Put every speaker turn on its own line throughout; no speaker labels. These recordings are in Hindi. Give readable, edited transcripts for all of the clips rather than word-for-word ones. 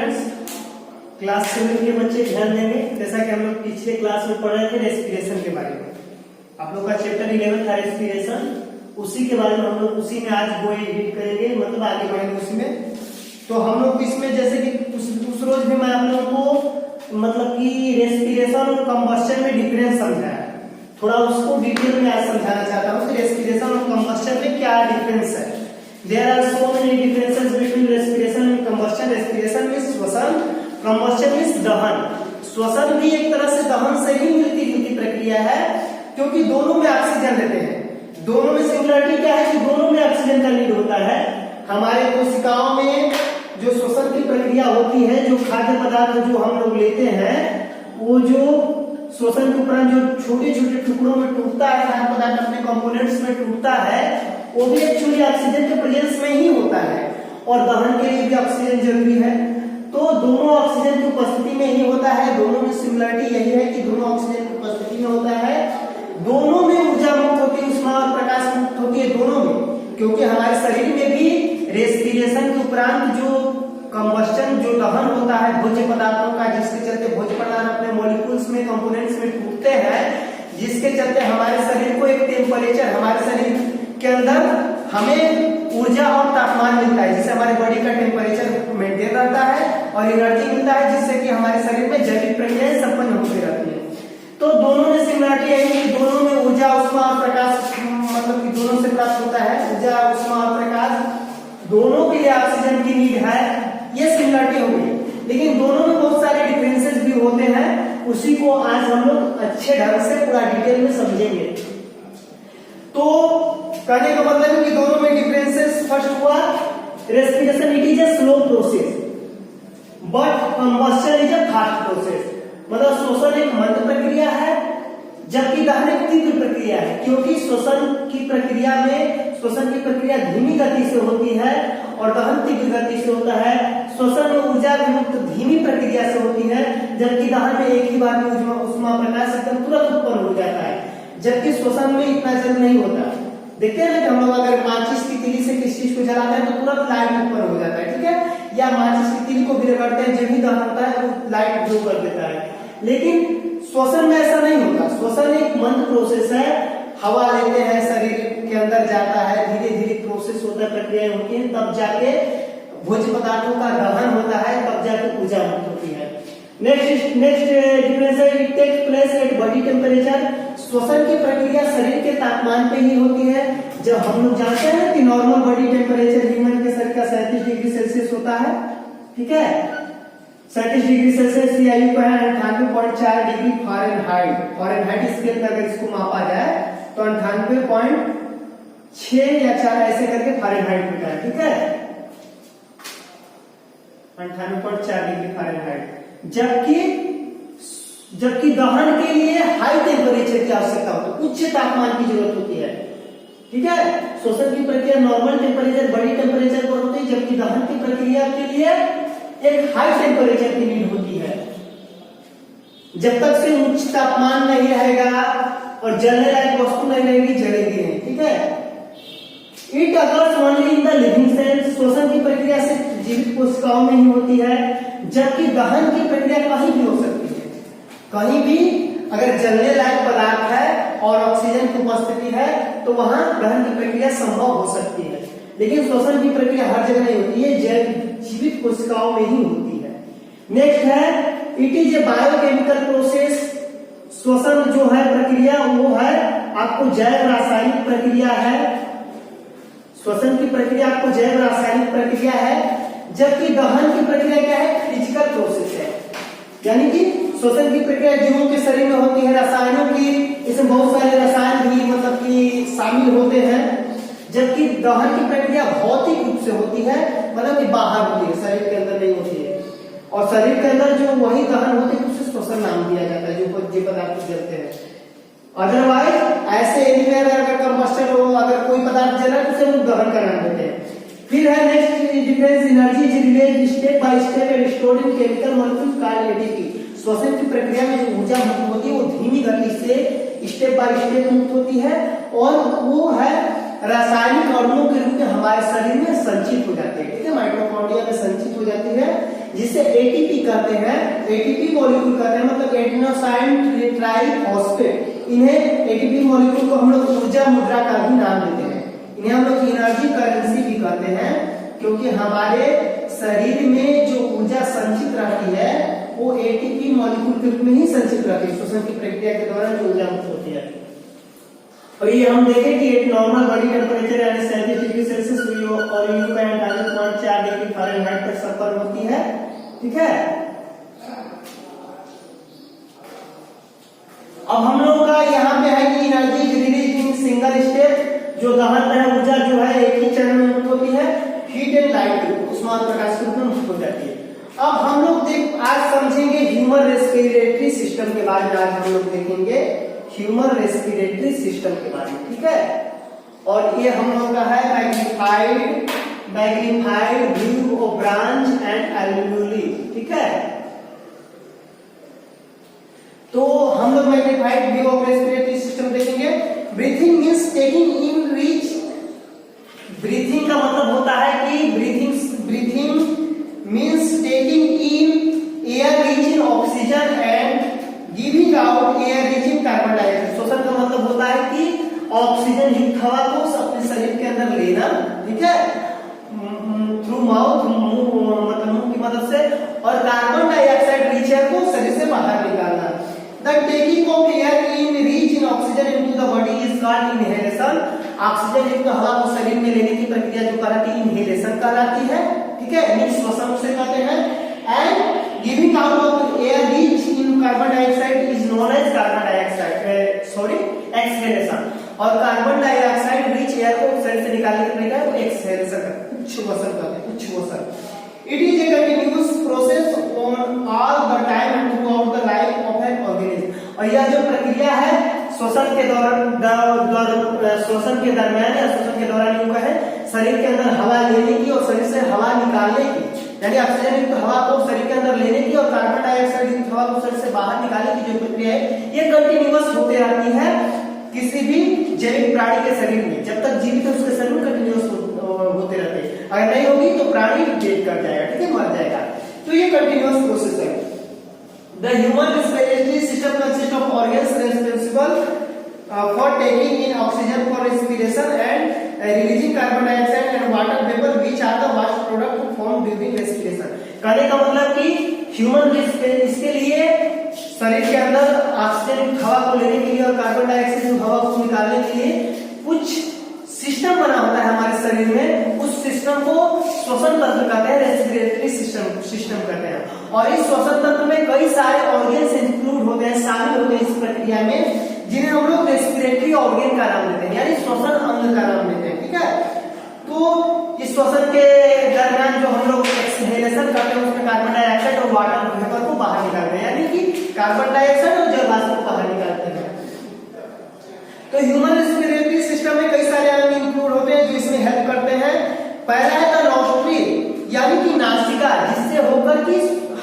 स्टूडेंट्स, क्लास 7 के बच्चे ध्यान देंगे। जैसा कि हम लोग पिछले क्लास में पढ़ रहे थे रेस्पिरेशन के बारे में, आप लोग का चैप्टर 11 था रेस्पिरेशन, उसी के बारे में हम लोग उसी में आज वो एडिट करेंगे, मतलब आगे बढ़ेंगे उसी में। तो हम लोग इसमें जैसे कि उस रोज भी मैं आप लोगों को मतलब कि रेस्पिरेशन और कंबस्शन में डिफरेंस समझाया, थोड़ा उसको डिटेल में आज समझाना चाहता हूँ कि रेस्पिरेशन और कंबस्शन में क्या डिफरेंस है। There are so many differences between respiration and combustion. Respiration means श्वसन, combustion means दहन। श्वसन भी एक तरह से दहन से ही मिलती जुलती प्रक्रिया है, क्योंकि दोनों में ऑक्सीजन लेते हैं। दोनों में सिमिलरिटी क्या है कि दोनों में ऑक्सीजन का नीड होता है। हमारे कोशिकाओं में जो श्वसन की प्रक्रिया होती है, जो खाद्य पदार्थ जो हम लोग लेते हैं, वो जो श्वसन के उपरांत जो छोटे छोटे टुकड़ों में टूटता है, खाद्य पदार्थ अपने कंपोनेंट्स में टूटता है, वो भी एक्चुअली ऑक्सीजन के प्रेजेंस में ही होता है, और दहन के लिए भी ऑक्सीजन जरूरी है। तो दोनों ऑक्सीजन की उपस्थिति में ही होता है। दोनों में सिमिलरिटी यही है कि दोनों ऑक्सीजन की उपस्थिति में होता है, दोनों में ऊर्जा मुक्त होती है, उष्मा और प्रकाश मुक्त होती है, दोनों में। क्योंकि हमारे शरीर में भी रेस्पिरेशन के उपरांत जो कंबस्टन, जो दहन होता है भोज्य पदार्थों का, जिसके चलते भोज्य पदार्थ अपने मॉलिक्यूल्स में, कंपोनेंट्स में टूटते हैं, जिसके चलते हमारे शरीर को एक टेम्परेचर, हमारे शरीर के अंदर हमें ऊर्जा और तापमान मिलता है, जिससे हमारे बॉडी का टेम्परेचर मेंटेन रहता है और एनर्जी मिलता है, जिससे कि हमारे शरीर में जैविक प्रक्रियाएं संपन्न होती रहती है। तो दोनों में सिमिलरिटी है कि दोनों में ऊर्जा, उष्मा और प्रकाश, मतलब कि दोनों से प्राप्त होता है ऊर्जा, उष्मा और प्रकाश, दोनों के लिए ऑक्सीजन की नीड है। ये सिमिलरिटी हो गई, लेकिन दोनों में बहुत सारे डिफरेंसेस भी होते हैं। उसी को आज हम लोग अच्छे ढंग से पूरा डिटेल में समझेंगे। तो कहने का मतलब है कि दोनों में डिफरेंसेस, फर्स्ट हुआ respiration it is a slow process but combustion is a fast process. मतलब श्वसन एक मंद प्रक्रिया है, जबकि दहन एक तीव्र प्रक्रिया है। क्योंकि श्वसन की प्रक्रिया में, श्वसन की प्रक्रिया धीमी गति से होती है और दहन तीव्र गति से होता है। श्वसन में ऊर्जा विमुक्त धीमी प्रक्रिया से होती है, जबकि दहन में एक ही बार में उष्मा प्रकाश एकदम तुरंत उत्पन्न हो जाता है, जबकि श्वसन में इतना जल्द नहीं होता। देखते हैं ना कि हम लोग अगर माचिस की तीली से किसी चीज को जलाते हैं तो तुरंत लाइट उत्पन्न हो जाता है, ठीक है, या माचिस की तीली को भी रगड़ते हैं, जब भी दहन होता है वो लाइट ग्लो कर देता है। लेकिन श्वसन में ऐसा नहीं होता। श्वसन एक मंद प्रोसेस है, हवा लेते हैं, शरीर के अंदर जाता है, धीरे धीरे प्रोसेस होता है, प्रक्रियाएं होती है, तब जाके भोज्य पदार्थों का दहन होता है, तब जाके ऊर्जा मुक्त होती है। नेक्स्ट डिफरेंस है it takes place at body temperature. श्वसन की प्रक्रिया शरीर के तापमान पे ही होती है। जब हम लोग जानते हैं कि नॉर्मल बॉडी टेम्परेचर ह्यूमन के शरीर का 37 डिग्री सेल्सियस होता है, ठीक है, 37 डिग्री सेल्सियस सीआईयू का है 98.4 डिग्री फ़ारेनहाइट। फ़ारेनहाइट स्केल पर अगर इसको मापा जाए तो 98.6 या 4 ऐसे करके फ़ारेनहाइट होता है, ठीक है, 98.4 डिग्री फ़ारेनहाइट। जबकि दहन के लिए हाई टेम्परेचर की आवश्यकता होती है, उच्च तापमान की जरूरत होती है, ठीक है। श्वसन की प्रक्रिया नॉर्मल टेम्परेचर, बड़ी टेम्परेचर पर होती है, जबकि दहन की प्रक्रिया के लिए एक हाई टेम्परेचर की नीड होती है। जब तक से उच्च तापमान नहीं रहेगा और जलने लायक वस्तु नहीं रहेगी, जलेगी नहीं, ठीक है। It occurs only in the living cells. श्वसन की प्रक्रिया सिर्फ जीवित कोशिकाओं में ही होती है, जबकि दहन की प्रक्रिया कहीं भी हो सकती है। कहीं भी अगर जलने लायक पदार्थ है और ऑक्सीजन की उपस्थिति है तो वहां दहन की प्रक्रिया संभव हो सकती है, लेकिन श्वसन की प्रक्रिया हर जगह नहीं होती है, जीवित कोशिकाओं में ही होती है। नेक्स्ट है it is a biochemical process. श्वसन जो है प्रक्रिया वो है आपको जैव रासायनिक प्रक्रिया है। श्वसन की प्रक्रिया आपको जैव रासायनिक प्रक्रिया है, जबकि दहन की प्रक्रिया क्या है, फिजिकल प्रोसेस है। यानी कि श्वसन की प्रक्रिया जीवों के शरीर में होती है, रसायनों की, इसमें बहुत सारे रसायन भी मतलब कि शामिल होते हैं, जबकि दहन की प्रक्रिया भौतिक रूप से होती है, मतलब कि बाहर होती है, शरीर के अंदर नहीं होती है। और शरीर के अंदर जो वही दहन होती है उसे श्वसन नाम दिया जाता है, जो पदार्थ जलते हैं। अदरवाइज ऐसे एनीवेयर अगर कंबस्टन हो, अगर कोई पदार्थ जला तो उसे हम दहन का नाम देते हैं। फिर है next difference, energy is released step by step and stored in chemical molecules called ATP. श्वसन की प्रक्रिया में जो ऊर्जा मुक्त होती है वो धीमी गति से स्टेप बाय स्टेप मुक्त होती है, और वो है रासायनिक अणुओं के रूप में हमारे शरीर में संचित हो जाते हैं, ठीक है, माइटोकॉन्ड्रिया में संचित हो जाती है, जिसे एटीपी कहते हैं, एटीपी मॉलिक्यूल कहते हैं, मतलब एडेनोसाइन ट्राइफॉस्फेट। इन्हें एटीपी मॉलिक्यूल को हम लोग ऊर्जा मुद्रा का भी नाम देते हैं, इन्हें हम लोग एनर्जी करेंसी भी कहते हैं, क्योंकि हमारे शरीर में जो ऊर्जा संचित रहती है वो एटीपी मॉलिक्यूल के रूप में ही संचित रहती है, श्वसन की प्रक्रिया के दौरान जो ऊर्जा मुक्त होती है। और ये हम देखें कि एक नॉर्मल बॉडी टेम्परेचर यानी 37 डिग्री सेल्सियस और यू का 48.4 डिग्री फ़ारेनहाइट तक संपर्क होती है, ठीक है। अब हम लोग का यहाँ पे है कि energy release in single step, जो दहन है ऊर्जा जो है एक ही चरण में मुक्त होती है, हीट एंड लाइट उष्मा और प्रकाश के रूप में मुक्त हो जाती है। अब हम लोग आज समझेंगे ह्यूमन रेस्पिरेटरी सिस्टम के बारे में, आज हम लोग देखेंगे ह्यूमन रेस्पिरेटरी सिस्टम के बारे में, ठीक है। और ये हम लोग का है magnified view of branch and alveoli, ठीक है। तो हम लोग magnified view of respiratory system देखेंगे। Breathing means taking in rich, breathing का मतलब होता है कि breathing means taking in air rich in oxygen and giving out air rich in carbon dioxide. श्वसन का मतलब होता है कि ऑक्सीजन युक्त हवा को अपने शरीर के अंदर लेना, ठीक है, थ्रू माउथ, मतलब मुंह की मदद से, और कार्बन डाइऑक्साइड रिच एयर को शरीर से बाहर निकालना। The taking of air in rich in oxygen into the body is called inhalation. Oxygen युक्त हवा को शरीर में लेने की प्रक्रिया जो कहलाती है इनहेलेशन कहलाती है, ठीक है, मींस श्वसन उसे कहते हैं। And giving out of air rich in carbon dioxide is known as carbon dioxide exhalation. और कार्बन डाइऑक्साइड रिच एयर को शरीर से निकालने की प्रक्रिया को एक्सहेलेशन, उच्छ्वसन कहते हैं, उच्छ्वसन। It is a continuous process on all the time and throughout the life of an organism। और यह जो प्रक्रिया है श्वसन के दौरान, श्वसन के दरमियान या श्वसन के दौरान यूं कहें, शरीर के अंदर हवा लेने की और शरीर से हवा निकालने की, यानी ऑक्सीजन युक्त हवा को शरीर के अंदर लेने की और कार्बन डाइऑक्साइड युक्त हवा को शरीर से बाहर निकालने की जो प्रक्रिया है, ये कंटिन्यूअस होते रहती है किसी भी जैविक प्राणी के शरीर में। जब तक जीवित है उसके शरीर में कंटिन्यूअस होते रहते हैं, अगर नहीं होगी तो प्राणी डेड कर जाएगा, ठीक है, मर जाएगा। तो ये कंटिन्यूअस प्रोसेस है। The human respiratory system consist of organs responsible for taking in oxygen for respiration and releasing carbon dioxide and water vapour which are the waste product form during respiration. कहने का मतलब कि ह्यूमन इसके लिए शरीर के अंदर ऑक्सीजन हवा को लेने के लिए और कार्बन डाइऑक्साइड हवा को निकालने के लिए कुछ सिस्टम बना होता है हमारे शरीर में, उस सिस्टम को श्वसन तंत्र कहते हैं, रेस्पिरेटरी सिस्टम कहते हैं। और इस श्वसन तंत्र में कई सारे ऑर्गन्स इंक्लूड होते हैं, शामिल होते हैं इस प्रक्रिया में, जिन्हें हम लोग रेस्पिरेटरी ऑर्गन का नाम देते हैं, यानी श्वसन अंग का नाम देते हैं, ठीक है। तो इस श्वसन के दरमियान जो हम लोग एक्सहेलेशन करते हैं उसमें कार्बन डाइऑक्साइड और वाटर वेपर को बाहर निकालते हैं, यानी कि कार्बन डाइऑक्साइड और जल वाष्प को बाहर निकालते हैं। तो ह्यूमन रेस्पिरेटरी सिस्टम में कई सारे अंग इंक्लूड होते हैं जो इसमें हेल्प करते हैं। पहला है द नॉस्ट्रिल, यानी कि नासिका, जिससे होकर कि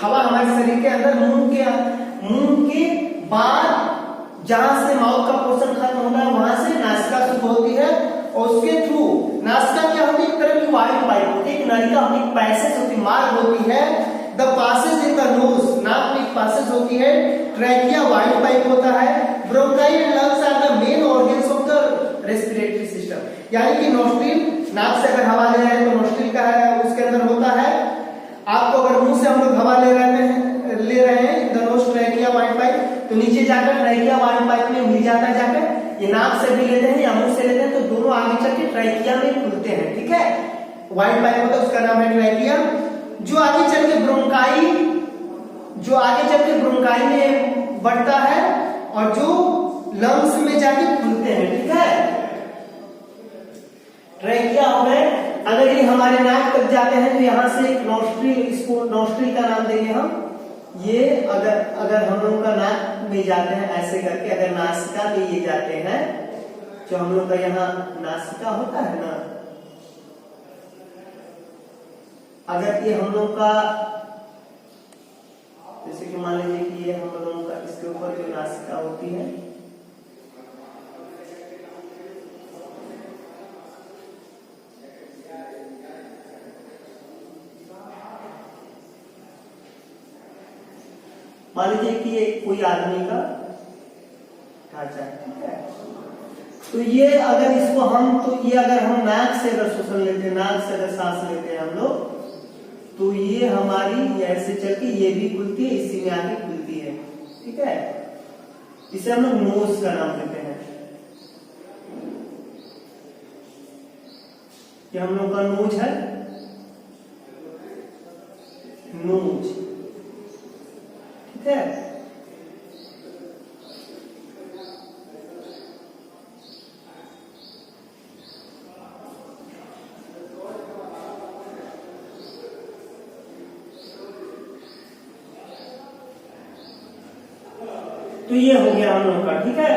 हवा हमारे शरीर के अंदर मुंह के बाद जहां से माउथ का पोर्शन खत्म होता है वहां से नासिका शुरू होती है, और उसके थ्रू नासिका क्या होती है, एक तरह की वायु पाइप होती है, एक नलिका होती है, पैसेज होती, मार्ग होती है। The passage in the nose, नाक में एक पासेज होती है। ट्रैकिया वायु पाइप होता है। Bronchi and lungs are the main organs of the respiratory system, यानी कि नोस्ट्रिल, नाक से अगर हवा ले रहे हैं तो नोस्ट्रिल का है, उसके अंदर होता है। आपको अगर मुंह से हम लोग हवा ले रहे हैं द नोज ट्रैकिया वायु पाइप, तो नीचे जाकर ट्रैकिया वायु पाइप में मिल जाता है जाकर। ये नाक से भी लेते हैं या मुंह से लेते हैं तो दोनों आगे चल के ट्रैकिया में खुलते हैं, ठीक है। वायु पाइप होता है उसका नाम है ट्रैकिया। जो आगे चल के ब्रोंकाई में बढ़ता है और जो लंग्स में जाके खुलते हैं, ठीक है। ट्रैकिया हो गए। अगर ये हमारे नाक तक जाते हैं तो यहाँ से एक नॉस्ट्रिल, इसको नॉस्ट्रिल का नाम देंगे हम। ये अगर हम लोग का नाक में जाते हैं ऐसे करके, अगर नासिका में ये जाते हैं, जो हम लोग का यहाँ नासिका होता है ना, अगर ये हम लोग का जैसे कि मान लीजिए कि ये हम लोगों का इसके ऊपर जो नासिका होती है, मान लीजिए कि ये कोई आदमी का ढांचा है, ठीक है। तो ये अगर इसको हम, तो ये अगर हम नाक से अगर श्वसन लेते हैं, नाक से अगर सांस लेते हैं हम लोग, तो ये हमारी ऐसे चल के ये भी खुलती है, इसी में आके खुलती है, ठीक है। इसे हम लोग नोज का नाम देते हैं। ये हम लोग का नोज है, नोज, ठीक है। तो ये हो गया हम लोग का, ठीक है।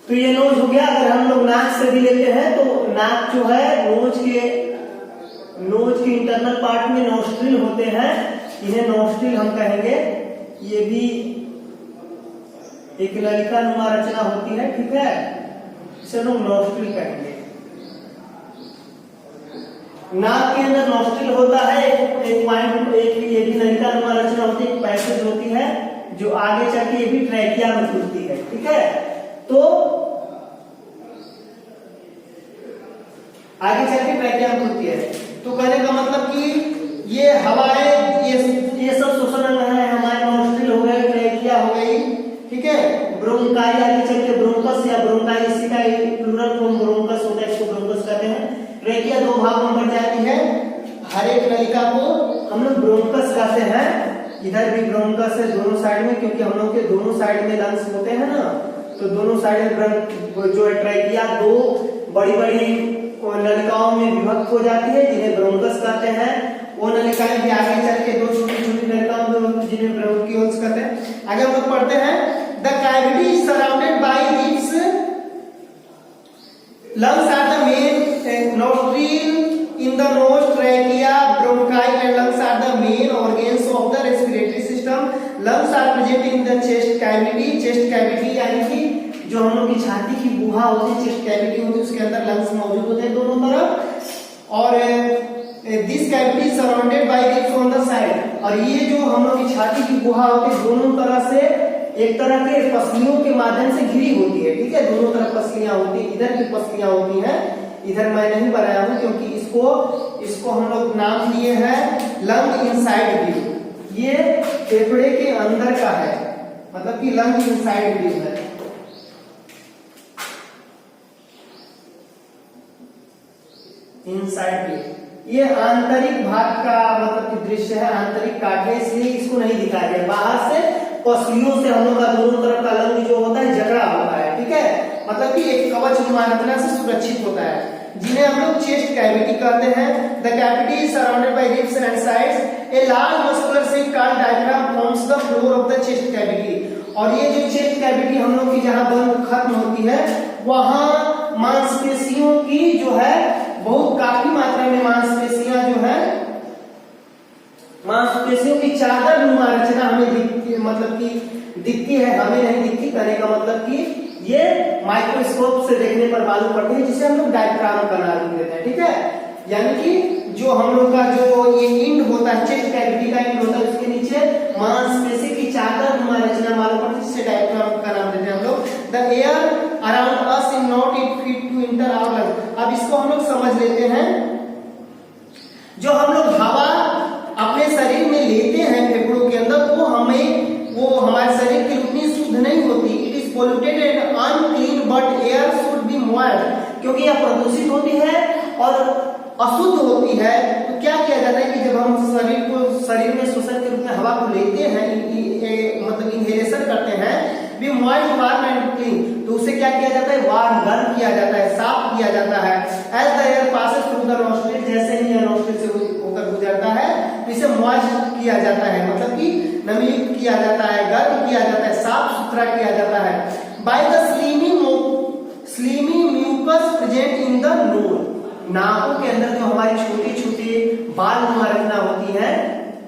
तो ये नोज हो गया। अगर हम लोग नाक से भी लेते हैं तो नाक जो है नोज के इंटरनल पार्ट में नोस्ट्रिल होते हैं, इन्हें नोस्ट्रिल हम कहेंगे। ये भी एक नलिका नुमा रचना होती है, ठीक है, इसे लोग नोस्ट्रिल कहेंगे। नाक के अंदर नोस्ट्रिल होता है, एक पॉइंट, एक ये भी नलिका नुमा रचना होती है, एक पैसेज होती है जो आगे चल के ये भी ट्रैकिया में खुलती है, ठीक है। तो आगे चल के ट्रैकिया में खुलती है। तो कहने का मतलब कि ये हवाएं, ये सब श्वसन अंग है हमारे, नोस्ट्रिल हो गए, ट्रैकिया हो गई, ठीक है। ब्रोंकाई आगे चल के ब्रोंकस या ब्रोंकाई, इसी का प्लूरल फॉर्म ब्रोंकस होता है, इसको ब्रोंकस कहते हैं। ट्रैकिया दो भागों में बढ़ जाती है, हर एक नलिका को हम लोग ब्रोंकस कहते हैं। इधर भी ब्रोंकस है दोनों साइड में, क्योंकि हम लोग के दोनों साइड में लंग्स होते हैं ना, तो दोनों साइड में जो है ट्रैकिया दो बड़ी बड़ी नलिकाओं में विभक्त हो जाती है, जिन्हें ब्रोंकस कहते हैं। वो नलिकाएं भी आगे चल के दो छोटी छोटी नलिकाओं में, जिन्हें ब्रोंकियोल्स कहते हैं। आगे हम लोग पढ़ते हैं, the cavity is surrounded bye lips, lungs are the main nostril in the nose, trachea, bronchi and lungs are the main organs of the respiratory system. Lungs are present in the chest cavity. Chest cavity यानी कि जो हम लोग की छाती की गुहा होती है, चेस्ट कैविटी होती है, उसके अंदर लंग्स मौजूद होते हैं दोनों तरफ। और this cavity is surrounded bye lips on the side. और ये जो हम लोग की छाती की गुहा होती है दोनों तरह से एक तरह के पसलियों के माध्यम से घिरी होती है, ठीक है। दोनों तरफ पसलियां होती है, इधर की पसलियां होती हैं, इधर मैं नहीं बनाया हूं क्योंकि इसको हम लोग नाम दिए हैं लंग इनसाइड व्यू। ये फेफड़े के अंदर का है, मतलब कि लंग इनसाइड व्यू है। इनसाइड व्यू ये आंतरिक भाग का मतलब कि दृश्य है, आंतरिक काट है, इसलिए इसको नहीं दिखाया गया। बाहर से पसलियों से हम लोग का दोनों तरफ का लंग जो होता है जकड़ा होता है, ठीक है, मतलब कि एक कवच रचना से सुरक्षित होता है, जिन्हें हम लोग चेस्ट कैविटी कहते हैं। The cavity is surrounded by ribs and sides. A large muscular cell called diaphragm forms the floor of the chest cavity. और ये जो चेस्ट कैविटी हम लोग की जहां बंद खत्म होती है, वहां मांसपेशियों की जो है बहुत काफी मात्रा में मांसपेशियां जो है, मांसपेशियों की चादर नुमा रचना हमें दिखती है, मतलब कि दिखती है, हमें नहीं दिखती। कहने का मतलब कि ये माइक्रोस्कोप से देखने पर मालूम पड़ती है, जिसे हम लोग डायफ्राम का नाम देते हैं, ठीक है। यानी कि जो हम लोग का जो ये इंड होता है, चेस्ट कैविटी का इंड होता है, उसके नीचे मांसपेशी की चादर नुमा रचना मालूम पड़ती है, जिसे डायफ्राम का नाम देते हैं हम लोग। The air around us is not it fit to enter our lungs. अब इसको हम लोग समझ लेते हैं। जो हम लोग हवा अपने शरीर में लेते हैं फेफड़ों के अंदर, वो हमारे शरीर के लिए उतनी शुद्ध नहीं होती। It is polluted and unclean but air should be moist. क्योंकि यह प्रदूषित होती है और अशुद्ध होती है, तो क्या किया जाता है कि जब हम शरीर में श्वसन के रूप में हवा को लेते हैं, मतलब इनहेलेशन करते हैं, be moist warm and clean, तो उसे क्या किया जाता है, वार्म गर्म किया जाता है, साफ किया जाता है। As the air passes through the nostril, जैसे ही यह नोस्ट्रिल से होकर गुजरता है, इसे मॉइस्ट किया जाता है, मतलब कि नमीयुक्त किया जाता है, गर्म किया जाता है, साफ सुथरा किया जाता है। By the slimy mucus present in the nose. नाकों के अंदर जो हमारी छोटी छोटी बाल नुमा रचना होती है,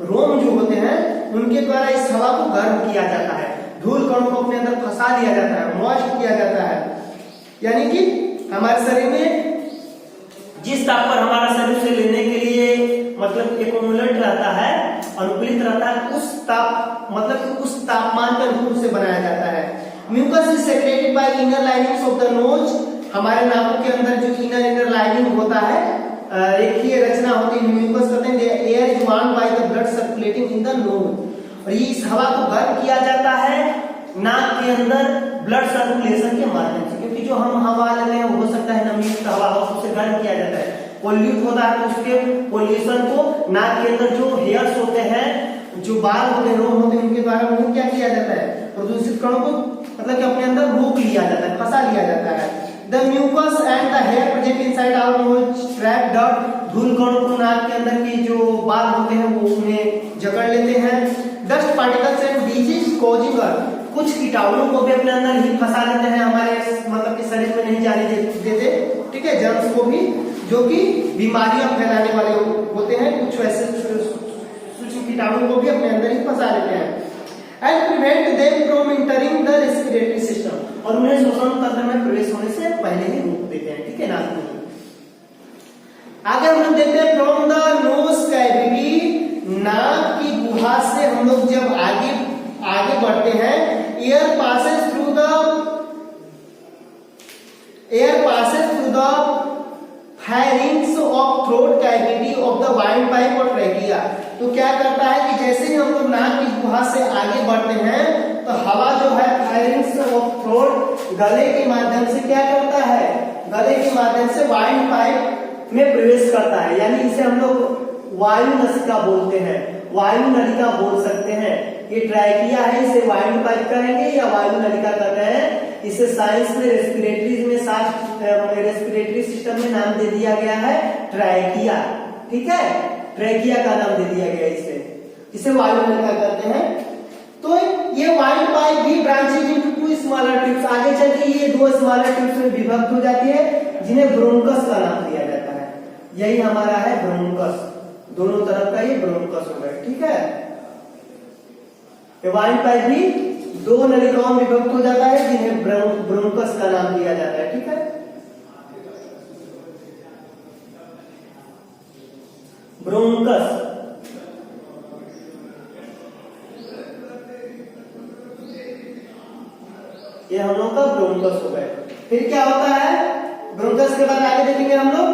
रोम जो होते हैं, उनके द्वारा इस हवा को गर्म किया जाता है, धूल कणों को अपने अंदर फंसा दिया जाता है, मॉइस्ट किया जाता है। यानी कि हमारे शरीर में जिस ताप पर हमारा शरीर से लेने के लिए मतलब एक्युमुलेट रहता है, अनुकूलित रहता है, उस तापमान के अनुरूप से बनाया जाता है। Mucus is secreted by inner linings of the nose. हमारे नाकों के अंदर जो इनर लाइनिंग होता है, रेखीय रचना होती है, म्यूकस कहते हैं। Air is warm by the blood circulating in the knows. और ये इस हवा को गर्म किया जाता है नाक के अंदर ब्लड सर्कुलेशन के माध्यम से, क्योंकि जो हम हवा लेते हैं वो हो सकता है नमीयुक्त हवा हो, उससे गर्म किया जाता है। पोल्यूट होता है तो उसके पोल्यूशन को नाक के अंदर जो हेयर्स होते हैं, जो बाल होते हैं, रोम होते हैं, उनके द्वारा उनको क्या किया जाता है, प्रदूषित कणों को मतलब कि अपने अंदर रोक लिया जाता है, फंसा लिया जाता है। The mucus and the hair present inside our nose trap dust. धूल कणों को नाक के अंदर के जो बाल होते हैं वो उन्हें जकड़ लेते हैं। Dust particles and disease causing, कुछ कीटाणुओं को भी अपने अंदर ही फंसा लेते हैं, हमारे मतलब कि शरीर में नहीं जाने देते, ठीक है, जर्म्स को भी, जो कि बीमारियां फैलाने वाले होते हैं। कुछ वैसे सूक्ष्म कीटाणुओं को भी अपने अंदर ही फंसा लेते हैं। And prevent them from entering the respiratory system, और उन्हें श्वसन तंत्र में प्रवेश होने से पहले ही रोक देते हैं, ठीक है ना। आगे हम लोग देखते हैं फ्रॉम द नोज कैविटी, नाक की गुहा से हम लोग जब आगे बढ़ते हैं, air passes through the firings of throat cavity of the wind pipe और ट्रैकिया। तो क्या करता है कि जैसे ही हम लोग नाक की गुहा से आगे बढ़ते हैं तो हवा जो है फायरिंग्स ऑफ थ्रोट, गले के माध्यम से क्या करता है, गले के माध्यम से वाइंड पाइप में प्रवेश करता है, यानी इसे हम लोग वायु नसिका बोलते हैं, वायु नलिका बोल सकते हैं। ये ट्रैकिया है, इसे वायु पाइप कहेंगे या वायु नलिका कहते हैं। इसे साइंस में रेस्पिरेटरी सिस्टम में नाम दे दिया गया है ट्रैकिया, ठीक है, ट्रैकिया का नाम दे दिया गया इसे वायु नलिका कहते हैं। तो ये वायु पाइप भी branches into two smaller tubes, आगे चल के ये दो स्मॉलर ट्यूब्स में विभक्त हो जाती है, जिन्हें ब्रोंकस का नाम दिया जाता है। यही हमारा है ब्रोंकस, दोनों तरफ का ये ब्रोंकस हो गया, ठीक है। वायु पाइप भी दो नलिकाओं में विभक्त हो जाता है, जिन्हें ब्रोंकस का नाम दिया जाता है, ठीक है। ब्रोंकस, ये हम लोग का ब्रोंकस हो गए। फिर क्या होता है, ब्रोंकस के बाद आगे देखेंगे हम लोग।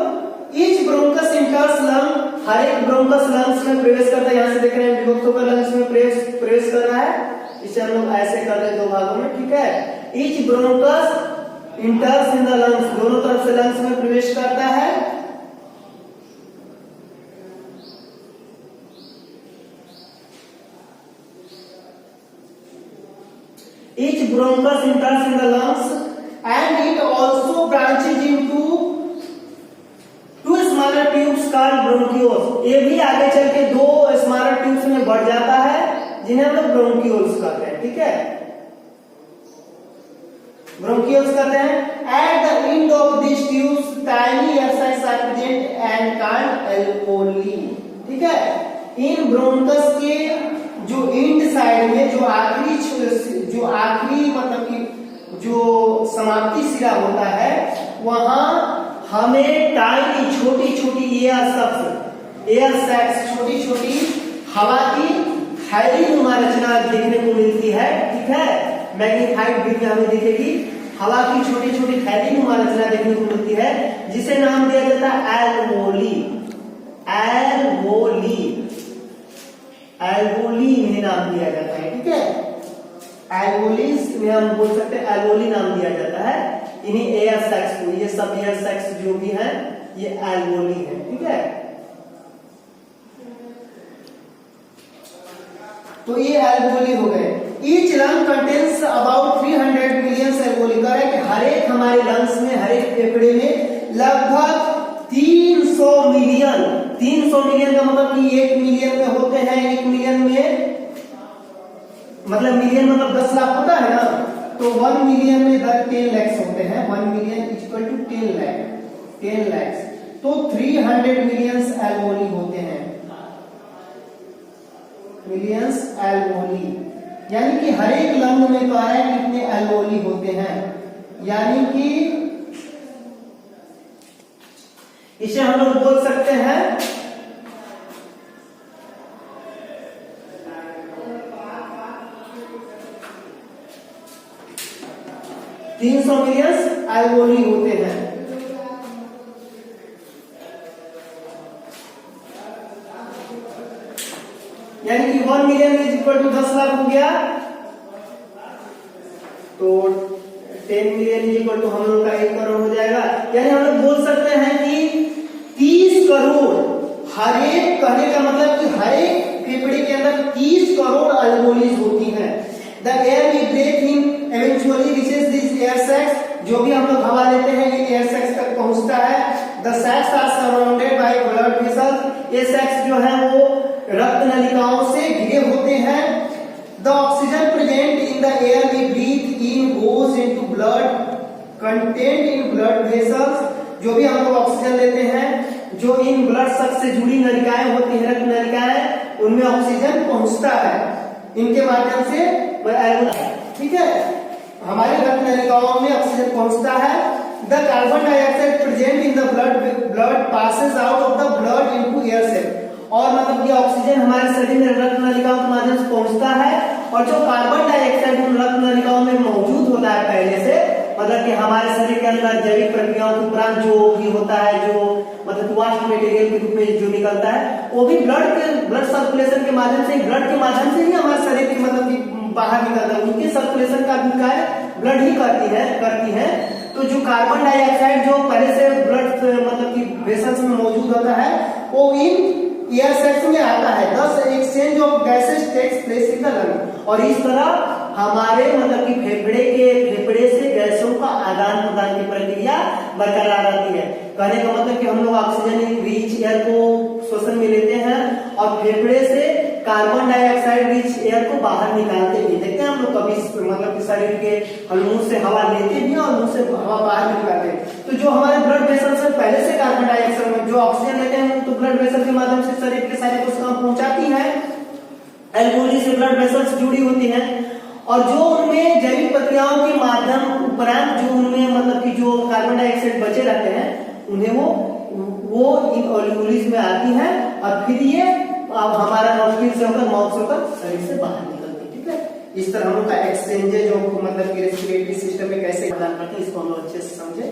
ईच ब्रोंकस इंटर्स लंग, हर एक ब्रोंकस लंग्स में प्रवेश करता है। यहाँ से देख रहे हैं विभक्त होकर लंग्स में प्रवेश कर रहा है, इसे हम लोग ऐसे कर रहे हैं दो भागों में, ठीक है। Each bronchus इंटर्स in the lungs, दोनों तरफ से लंग्स में प्रवेश करता है। Each bronchus enters in the lungs and it also branches into two smaller tubes called bronchioles। ये भी आगे चल के दो smaller tubes में बढ़ जाता है, जिन्हें हम लोग bronchioles कहते हैं, ठीक है, bronchioles कहते हैं। At the end of these tubes tiny air sacs are present and called alveoli, ठीक है। इन ब्रोंकस के जो एंड साइड में जो आखिरी मतलब कि जो समाप्ति सिरा होता है, वहां हमें टाइनी छोटी एयर सैक्स छोटी हवा की थैलीनुमा रचना देखने को मिलती है, ठीक है। मैग्नीफाइड व्यू में हमें दिखेगी हवा की छोटी थैलीनुमा रचना देखने को मिलती है, जिसे नाम दिया जाता है एल्वोली इन्हें नाम दिया जाता है, ठीक है। एल्वोलीज में हम बोल सकते हैं, एल्वोली नाम दिया जाता है इन्हीं एयर सैक्स को। ये सब एयर सैक्स जो भी हैं ये एल्वोली है, ठीक है। तो ये एल्वोली हो गए। Each lung contains about 300 million alveoli, कह रहे हैं कि हर एक हमारे लंग्स में, हर एक फेफड़े में लगभग 300 मिलियन का मतलब कि 1 मिलियन में होते हैं। 1 मिलियन में मतलब मिलियन मतलब 10 लाख होता है ना, तो 1 मिलियन में 10 lakhs होते हैं। 1 मिलियन इक्वल टू 10 lakhs, तो 300 मिलियंस एल्वोली होते हैं, मिलियंस एल्वोली, यानी कि हर एक लंग में कह रहा है कितने एल्वोली होते हैं, यानी कि इसे हम लोग बोल सकते हैं 300 मिलियन एल्वेओली होते हैं। यानी कि 1 million is equal to 10 lakh हो गया, तो 10 मिलियन इज इक्वल टू हम लोग का 1 करोड़ हो जाएगा। यानी हम लोग बोल सकते हैं कि 30 करोड़, हर एक, कहने का मतलब कि हर एक फेफड़े के अंदर 30 करोड़ एल्वेओलीज होती हैं। The air we breathe in eventually reaches this air sacs, जो भी हम लोग हवा लेते हैं ये एयर सैक्स तक पहुंचता है। The sacs are surrounded by blood vessels, ये सैक्स जो है वो रक्त नलिकाओं से घिरे होते हैं। The oxygen present in the air we breathe in goes into blood content in blood vessels, जो भी हम लोग ऑक्सीजन लेते हैं, जो इन ब्लड सक से जुड़ी नलिकाएं होती हैं, रक्त नलिकाएं, उनमें ऑक्सीजन पहुंचता है इनके माध्यम से। ठीक है, हमारे रक्त नलिकाओं में ऑक्सीजन पहुंचता है। The carbon dioxide present in the blood passes out of the blood into air cell, और मतलब ये ऑक्सीजन हमारे शरीर में रक्त नलिकाओं के माध्यम से पहुंचता है, और जो कार्बन डाइऑक्साइड उन रक्त नलिकाओं में मौजूद होता है पहले से, मतलब कि हमारे शरीर के अंदर जैविक प्रक्रियाओं के उपरांत जो भी होता है, जो मतलब वास्ट मटेरियल के रूप में जो निकलता है, वो भी ब्लड सर्कुलेशन के माध्यम से, ब्लड के माध्यम से ही हमारे शरीर की मतलब कि बाहर निकलता है। उनके सर्कुलेशन का भी कार्य ब्लड ही करती है। तो जो कार्बन डाइऑक्साइड जो पहले से ब्लड मतलब कि वेसल्स में मौजूद होता है, वो इन एयर सैक्स में आता है। Thus exchange of gases takes place in the lung, और इस तरह हमारे मतलब कि फेफड़े से गैसों का आदान प्रदान की प्रक्रिया बरकरार रहती है। कहने का मतलब कि हम लोग ऑक्सीजन रिच एयर को श्वसन में लेते हैं, और फेफड़े से कार्बन डाइऑक्साइड रिच एयर को बाहर निकालते भी। देखते हैं हम लोग कभी मतलब कि शरीर के मुंह से हवा लेते भी और मुंह से हवा बाहर निकालते हैं। तो जो हमारे ब्लड वेसल से पहले से कार्बन डाइऑक्साइड में जो ऑक्सीजन लेते हैं, तो ब्लड वेसल के माध्यम से शरीर के सारे कोशिकाओं पहुंचाती है। एल्वेओली से ब्लड वेसल्स जुड़ी होती हैं, और जो उनमें जैविक प्रक्रियाओं के माध्यम उपरांत जो उनमें मतलब कि जो कार्बन डाइऑक्साइड बचे रहते हैं, उन्हें वो इन एल्वेओलीज में आती है, और फिर ये अब हमारा नॉस्ट्रिल से होकर, माउथ से होकर शरीर से बाहर निकलती है। ठीक है, इस तरह हम लोग का एक्सचेंज जो मतलब कि रेस्पिरेटरी सिस्टम में कैसे प्रदान करते हैं, इसको हम लोग अच्छे से समझे।